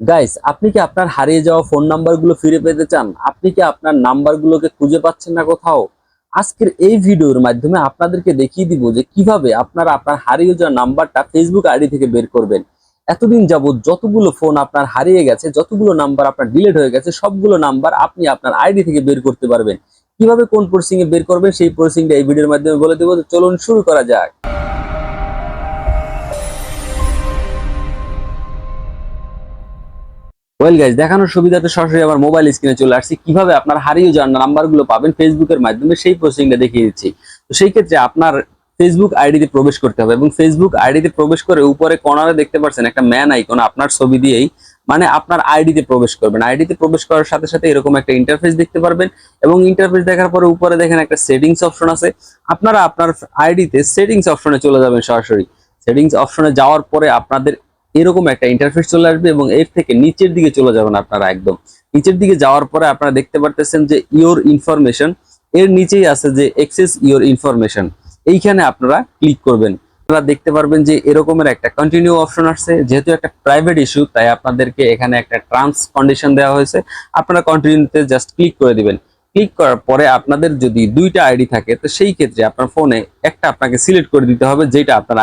Guys, আপনি কি আপনার হারিয়ে যাওয়া ফোন নাম্বারগুলো ফিরে পেতে চান? আপনি কি আপনার নাম্বারগুলোকে খুঁজে পাচ্ছেন না কোথাও? আজকের এই ভিডিওর মাধ্যমে আপনাদেরকে দেখিয়ে দিব যে কিভাবে আপনারা আপনার হারিয়ে যাওয়া নাম্বারটা ফেসবুক আইডি থেকে বের করবেন। এতদিন যাবত যতগুলো ফোন আপনার হারিয়ে গেছে, যতগুলো নাম্বার আপনার ডিলিট হয়ে গেছে, সবগুলো নাম্বার আপনি আপনার আইডি থেকে বের করতে পারবেন। কিভাবে কোন প্রসেসিং এ বের করবেন সেই প্রসেসিংটা এই ভিডিওর মাধ্যমে বলে দেব। তো চলুন শুরু করা যাক। ওয়েল গাইস, দেখানোর সুবিধাতে সরাসরি আমার মোবাইল স্ক্রিনে চলে আসছি। কিভাবে আপনার হারিয়ে যাওয়া নাম্বারগুলো পাবেন ফেসবুকের মাধ্যমে সেই প্রসেসিংটা দেখিয়ে দিচ্ছি। তো সেই ক্ষেত্রে আপনার ফেসবুক আইডিতে প্রবেশ করতে হবে এবং ফেসবুক আইডিতে প্রবেশ করে উপরে কর্নারে দেখতে পাচ্ছেন একটা ম্যান আইকন, আপনার ছবি দিয়েই মানে আপনার আইডিতে প্রবেশ করবেন। আইডিতে প্রবেশ করার সাথে সাথে এরকম একটা ইন্টারফেস দেখতে পারবেন এবং ইন্টারফেস দেখার পরে উপরে দেখেন একটা সেটিংস অপশন আছে। আপনারা আপনার আইডিতে সেটিংস অপশনে চলে যাবেন। সরাসরি সেটিংস অপশনে যাওয়ার পরে আপনাদের এরকম একটা ইন্টারফেস চলে আসবে এবং এর থেকে নিচের দিকে চলে যাবেন। আপনারা একদম নিচের দিকে যাওয়ার পরে আপনারা দেখতে পারতেছেন যে ইওর ইনফরমেশন, এর নিচেই আছে যে এক্সেস ইওর ইনফরমেশন। এইখানে আপনারা ক্লিক করবেন। আপনারা দেখতে পারবেন যে এরকমের একটা কন্টিনিউ অপশন আসছে। যেহেতু একটা প্রাইভেট ইস্যু তাই আপনাদেরকে এখানে একটা টার্মস কন্ডিশন দেওয়া হয়েছে। আপনারা কন্টিনিউতে জাস্ট ক্লিক করে দিবেন। ক্লিক করার পরে আপনাদের যদি দুইটা আইডি থাকে তো সেই ক্ষেত্রে আপনার ফোনে একটা আপনাকে সিলেক্ট করে দিতে হবে, যেটা আপনার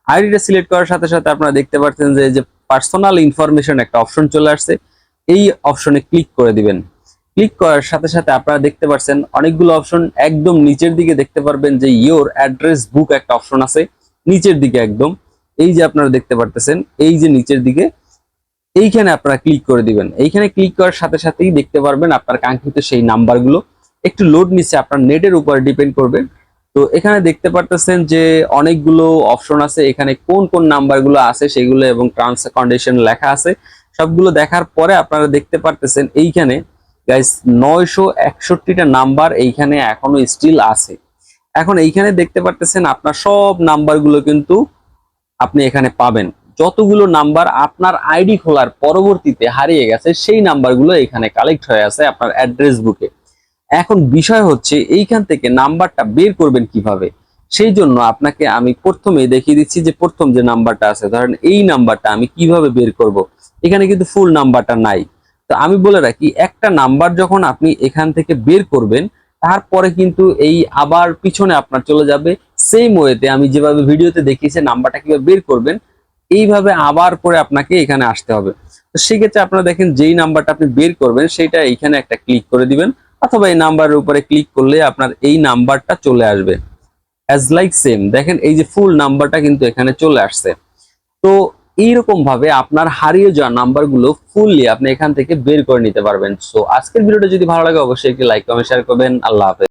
আইডিটা সিলেক্ট করার সাথে সাথে আপনারা দেখতে পাচ্ছেন যে এই যে পার্সোনাল ইনফরমেশন একটা অপশন চলে আসছে। এই অপশনে ক্লিক করে দিবেন। ক্লিক করার সাথে সাথে আপনারা দেখতে পাচ্ছেন অনেকগুলো অপশন। একদম নিচের দিকে দেখতে পারবেন যে ইওর অ্যাড্রেস বুক একটা অপশন আছে নিচের দিকে একদম। এই যে আপনারা দেখতে পারতেছেন এই যে নিচের দিকে, এইখানে আপনারা ক্লিক করে দিবেন। এইখানে ক্লিক করার সাথে সাথেই দেখতে পারবেন আপনার কাঙ্ক্ষিত সেই নাম্বারগুলো। একটু লোড নিচ্ছে, আপনার নেটের উপর ডিপেন্ড করবে। তো এখানে দেখতে পারতেছেন যে অনেকগুলো অপশন আছে। এখানে কোন কোন নাম্বারগুলো আছে সেগুলো এবং টার্মস কন্ডিশন লেখা আছে। সবগুলো দেখার পরে আপনারা দেখতে পারতেছেন এইখানে গাইস 961টা নাম্বার এইখানে এখনো স্টিল আছে। এখন এইখানে দেখতে পারতেছেন আপনার সব নাম্বারগুলো কিন্তু আপনি এখানে পাবেন। যতগুলো নাম্বার আপনার আইডি খোলার পরবর্তীতে হারিয়ে গেছে সেই নাম্বারগুলো এখানে কালেক্ট হয়ে আছে আপনার অ্যাড্রেস বুকে। এখন বিষয় হচ্ছে এইখান থেকে নাম্বারটা বের করবেন কিভাবে। সেই জন্য আপনাকে আমি প্রথমেই দেখিয়ে দিচ্ছি যে প্রথম যে নাম্বারটা আছে, ধরেন এই নাম্বারটা আমি কিভাবে বের করব। এখানে কিন্তু ফুল নাম্বারটা নাই। তো আমি বলে রাখি, একটা নাম্বার যখন আপনি এখান থেকে বের করবেন তারপরে কিন্তু এই আবার পিছনে আপনার চলে যাবে সেম ওয়েতে আমি যেভাবে ভিডিওতে দেখিয়েছি নাম্বারটা কিভাবে বের করবেন, এইভাবে আবার করে আপনাকে এখানে আসতে হবে। তো সেক্ষেত্রে আপনারা দেখেন যেই নাম্বারটা আপনি বের করবেন সেটা এইখানে একটা ক্লিক করে দিবেন, অথবা এই নাম্বারের উপরে ক্লিক করলে আপনার এই নাম্বারটা চলে আসবে অ্যাজ লাইক সেম। দেখেন এই যে ফুল নাম্বারটা কিন্তু এখানে চলে আসছে। তো এইরকম ভাবে আপনার হারিয়ে যাওয়া নাম্বারগুলো ফুললি আপনি এখান থেকে বের করে নিতে পারবেন। সো আজকের ভিডিওটা যদি ভালো লাগে অবশ্যই একটি লাইক কমেন্ট শেয়ার করবেন। আল্লাহ হাফেজ।